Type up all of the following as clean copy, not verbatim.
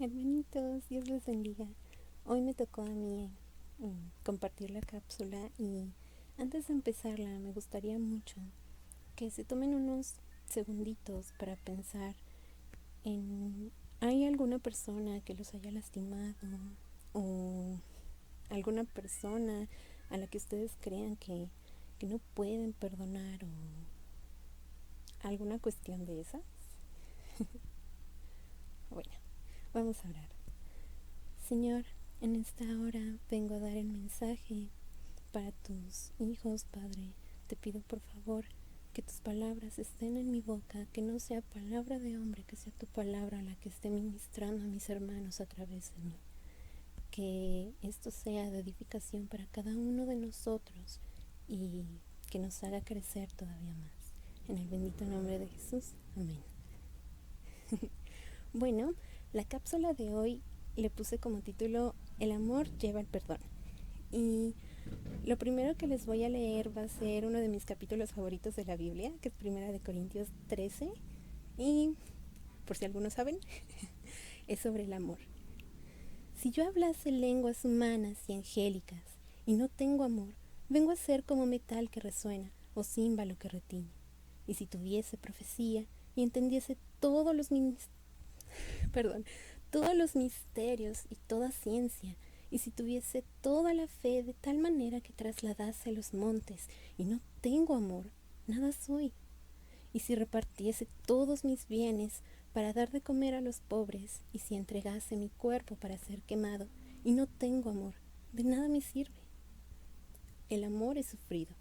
Hermanitos, Dios les bendiga. Hoy me tocó a mí compartir la cápsula y antes de empezarla me gustaría mucho que se tomen unos segunditos para pensar en ¿hay alguna persona que los haya lastimado o alguna persona a la que ustedes crean que no pueden perdonar o alguna cuestión de esas? Bueno, vamos a orar. Señor, en esta hora vengo a dar el mensaje para tus hijos, Padre. Te pido por favor que tus palabras estén en mi boca, que no sea palabra de hombre, que sea tu palabra la que esté ministrando a mis hermanos a través de mí. Que esto sea de edificación para cada uno de nosotros y que nos haga crecer todavía más. En el bendito nombre de Jesús. Amén. Bueno, la cápsula de hoy le puse como título El amor lleva el perdón. Y lo primero que les voy a leer va a ser uno de mis capítulos favoritos de la Biblia, que es Primera de Corintios 13. Y, por si algunos saben, es sobre el amor. Si yo hablase lenguas humanas y angélicas y no tengo amor, vengo a ser como metal que resuena o címbalo que retiñe. Y si tuviese profecía y entendiese todos los misterios y toda ciencia, y si tuviese toda la fe de tal manera que trasladase los montes, y no tengo amor, nada soy. Y si repartiese todos mis bienes para dar de comer a los pobres, y si entregase mi cuerpo para ser quemado, y no tengo amor, de nada me sirve. El amor es sufrido,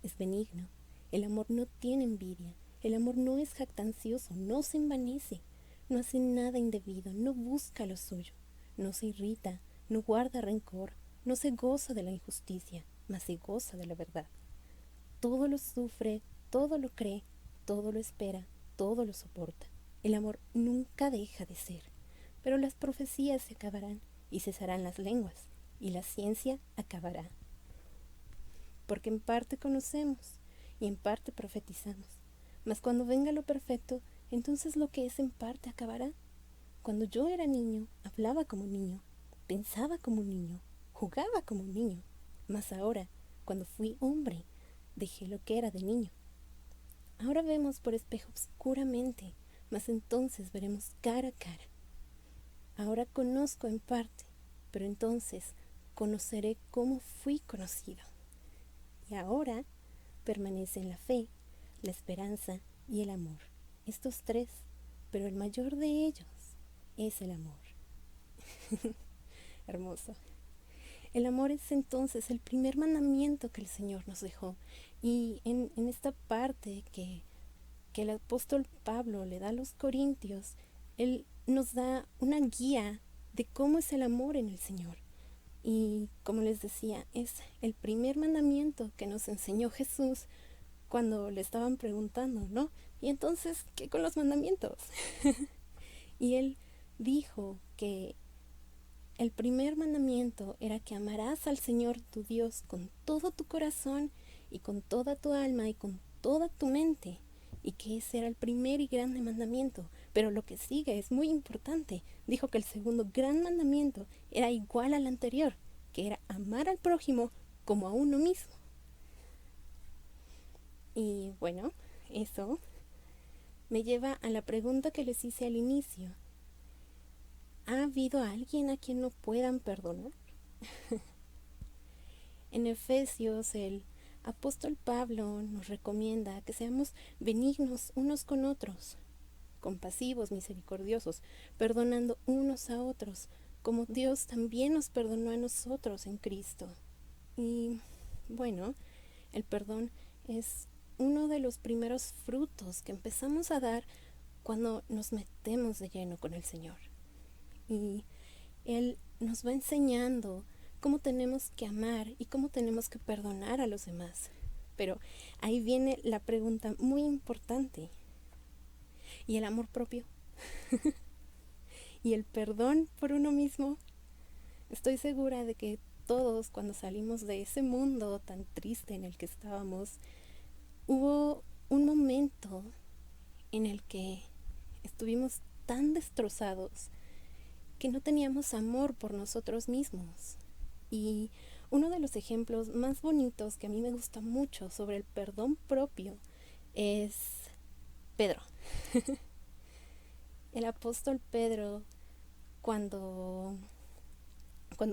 es benigno, el amor no tiene envidia, el amor no es jactancioso, no se envanece, no hace nada indebido, no busca lo suyo, no se irrita, no guarda rencor, no se goza de la injusticia, mas se goza de la verdad. Todo lo sufre, todo lo cree, todo lo espera, todo lo soporta. El amor nunca deja de ser, pero las profecías se acabarán y cesarán las lenguas, y la ciencia acabará. Porque en parte conocemos y en parte profetizamos. Mas cuando venga lo perfecto, entonces lo que es en parte acabará. Cuando yo era niño, hablaba como niño, pensaba como niño, jugaba como niño. Mas ahora, cuando fui hombre, dejé lo que era de niño. Ahora vemos por espejo oscuramente, mas entonces veremos cara a cara. Ahora conozco en parte, pero entonces conoceré cómo fui conocido. Y ahora permanecen la fe, la esperanza y el amor. Estos tres, pero el mayor de ellos es el amor. Hermoso. El amor es entonces el primer mandamiento que el Señor nos dejó. Y en esta parte que el apóstol Pablo le da a los corintios, él nos da una guía de cómo es el amor en el Señor. Y como les decía, es el primer mandamiento que nos enseñó Jesús cuando le estaban preguntando, ¿no? Y entonces, ¿qué con los mandamientos? Y él dijo que el primer mandamiento era que amarás al Señor tu Dios con todo tu corazón y con toda tu alma y con toda tu mente, y que ese era el primer y grande mandamiento. Pero lo que sigue es muy importante. Dijo que el segundo gran mandamiento era igual al anterior, que era amar al prójimo como a uno mismo. Y bueno, eso me lleva a la pregunta que les hice al inicio. ¿Ha habido alguien a quien no puedan perdonar? En Efesios, el apóstol Pablo nos recomienda que seamos benignos unos con otros, compasivos, misericordiosos, perdonando unos a otros, como Dios también nos perdonó a nosotros en Cristo. Y bueno, el perdón es uno de los primeros frutos que empezamos a dar cuando nos metemos de lleno con el Señor. Y Él nos va enseñando cómo tenemos que amar y cómo tenemos que perdonar a los demás. Pero ahí viene la pregunta muy importante. ¿Y el amor propio? ¿Y el perdón por uno mismo? Estoy segura de que todos, cuando salimos de ese mundo tan triste en el que estábamos, hubo un momento en el que estuvimos tan destrozados que no teníamos amor por nosotros mismos. Y uno de los ejemplos más bonitos que a mí me gusta mucho sobre el perdón propio es Pedro. El apóstol Pedro, cuando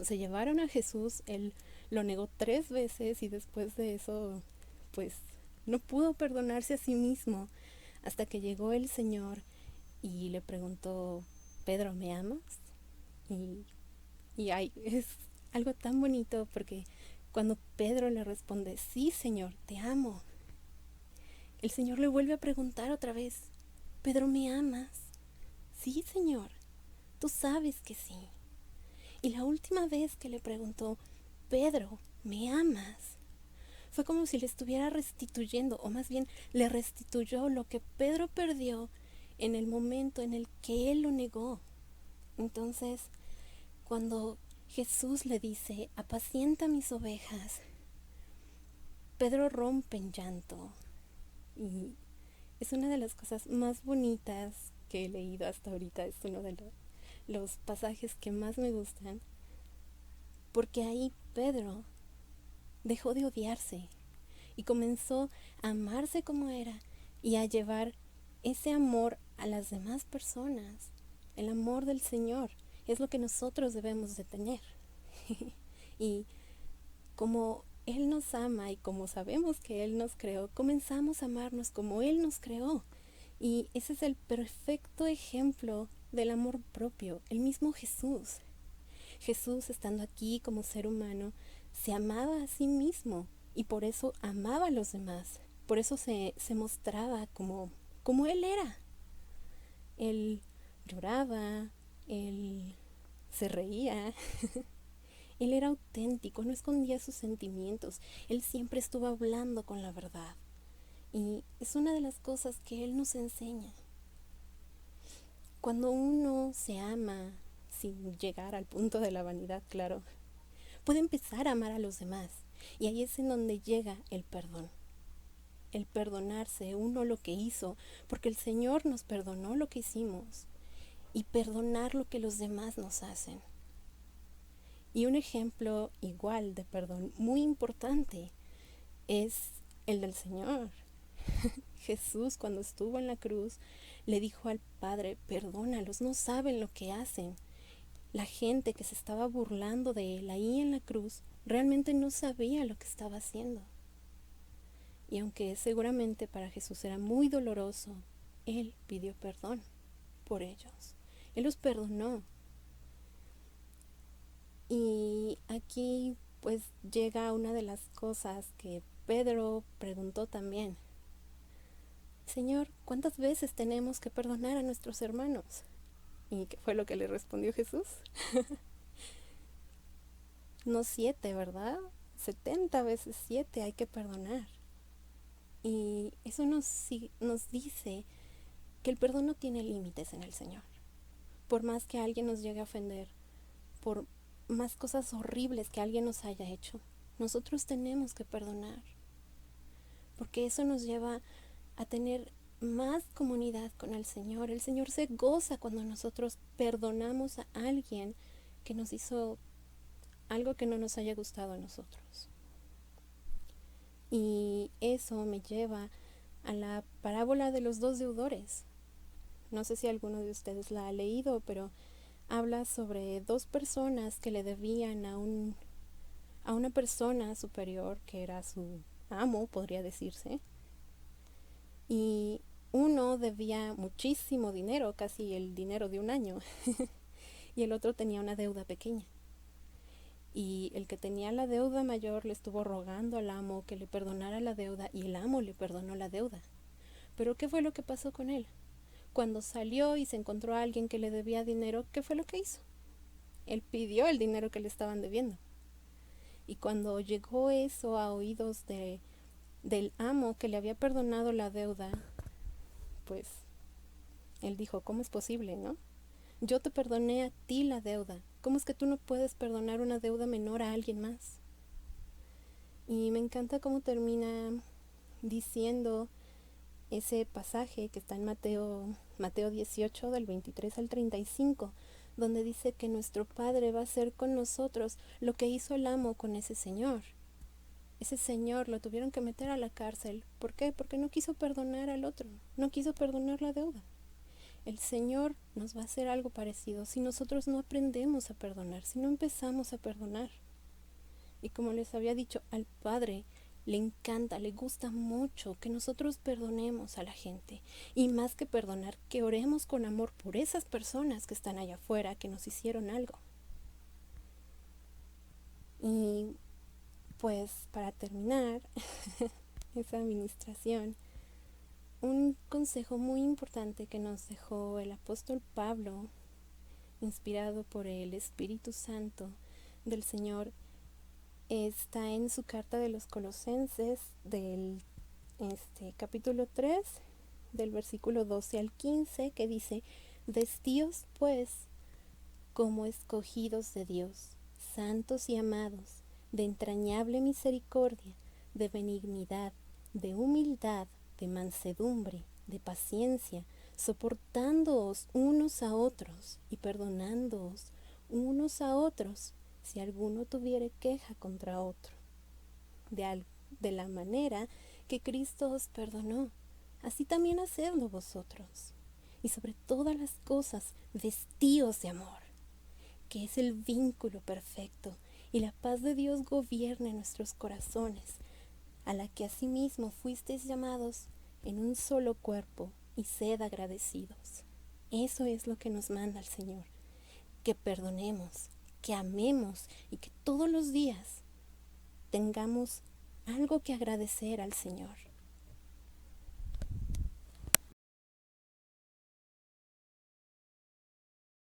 se llevaron a Jesús, él lo negó 3 veces y después de eso, pues no pudo perdonarse a sí mismo hasta que llegó el Señor y le preguntó: Pedro, ¿me amas? Y, es algo tan bonito porque cuando Pedro le responde: sí, Señor, te amo, el Señor le vuelve a preguntar otra vez: Pedro, ¿me amas? Sí, Señor, tú sabes que sí. Y la última vez que le preguntó: Pedro, ¿me amas?, fue como si le estuviera restituyendo, o más bien le restituyó lo que Pedro perdió en el momento en el que él lo negó. Entonces, cuando Jesús le dice: apacienta mis ovejas, Pedro rompe en llanto. Y es una de las cosas más bonitas que he leído hasta ahorita. Es uno de los pasajes que más me gustan, porque ahí Pedro dejó de odiarse y comenzó a amarse como era y a llevar ese amor a las demás personas. El amor del Señor es lo que nosotros debemos de tener. Y como Él nos ama y como sabemos que Él nos creó, comenzamos a amarnos como Él nos creó. Y ese es el perfecto ejemplo del amor propio, el mismo Jesús. Jesús, estando aquí como ser humano, se amaba a sí mismo y por eso amaba a los demás. Por eso se mostraba como Él era. Él lloraba, Él se reía. Él era auténtico, no escondía sus sentimientos. Él siempre estuvo hablando con la verdad. Y es una de las cosas que Él nos enseña. Cuando uno se ama, sin llegar al punto de la vanidad, claro, puede empezar a amar a los demás. Y ahí es en donde llega el perdón. El perdonarse uno lo que hizo, porque el Señor nos perdonó lo que hicimos. Y perdonar lo que los demás nos hacen. Y un ejemplo igual de perdón muy importante es el del Señor. Jesús, cuando estuvo en la cruz, le dijo al Padre: perdónalos, no saben lo que hacen. La gente que se estaba burlando de él ahí en la cruz realmente no sabía lo que estaba haciendo. Y aunque seguramente para Jesús era muy doloroso, Él pidió perdón por ellos. Él los perdonó. Y aquí pues llega una de las cosas que Pedro preguntó también: Señor, ¿cuántas veces tenemos que perdonar a nuestros hermanos? ¿Y qué fue lo que le respondió Jesús? No 7, ¿verdad? 70 veces 7 hay que perdonar. Y eso nos dice que el perdón no tiene límites en el Señor. Por más que alguien nos llegue a ofender, por más cosas horribles que alguien nos haya hecho, nosotros tenemos que perdonar. Porque eso nos lleva a tener más comunidad con el Señor. El Señor se goza cuando nosotros perdonamos a alguien que nos hizo algo que no nos haya gustado a nosotros. Y eso me lleva a la parábola de los 2 deudores. No sé si alguno de ustedes la ha leído, pero habla sobre 2 personas que le debían a una persona superior que era su amo, podría decirse. Y uno debía muchísimo dinero, casi el dinero de un año, y el otro tenía una deuda pequeña. Y el que tenía la deuda mayor le estuvo rogando al amo que le perdonara la deuda, y el amo le perdonó la deuda. Pero ¿qué fue lo que pasó con él? Cuando salió y se encontró a alguien que le debía dinero, ¿qué fue lo que hizo? Él pidió el dinero que le estaban debiendo. Y cuando llegó eso a oídos del amo que le había perdonado la deuda, pues él dijo: ¿cómo es posible, no? Yo te perdoné a ti la deuda. ¿Cómo es que tú no puedes perdonar una deuda menor a alguien más? Y me encanta cómo termina diciendo ese pasaje que está en Mateo 18, del 23 al 35, donde dice que nuestro Padre va a hacer con nosotros lo que hizo el amo con ese señor. Ese señor lo tuvieron que meter a la cárcel. ¿Por qué? Porque no quiso perdonar al otro, no quiso perdonar la deuda. El Señor nos va a hacer algo parecido si nosotros no aprendemos a perdonar, si no empezamos a perdonar. Y como les había dicho, al Padre le encanta, le gusta mucho que nosotros perdonemos a la gente. Y más que perdonar, que oremos con amor por esas personas que están allá afuera, que nos hicieron algo. Y pues para terminar esa administración, un consejo muy importante que nos dejó el apóstol Pablo, inspirado por el Espíritu Santo del Señor, está en su carta de los Colosenses del capítulo 3, del versículo 12 al 15, que dice: vestíos pues como escogidos de Dios, santos y amados, de entrañable misericordia, de benignidad, de humildad, de mansedumbre, de paciencia, soportándoos unos a otros y perdonándoos unos a otros si alguno tuviere queja contra otro. De la manera que Cristo os perdonó, así también hacedlo vosotros. Y sobre todas las cosas, vestíos de amor, que es el vínculo perfecto, y la paz de Dios gobierne nuestros corazones, a la que asimismo fuisteis llamados en un solo cuerpo, y sed agradecidos. Eso es lo que nos manda el Señor, que perdonemos, que amemos y que todos los días tengamos algo que agradecer al Señor.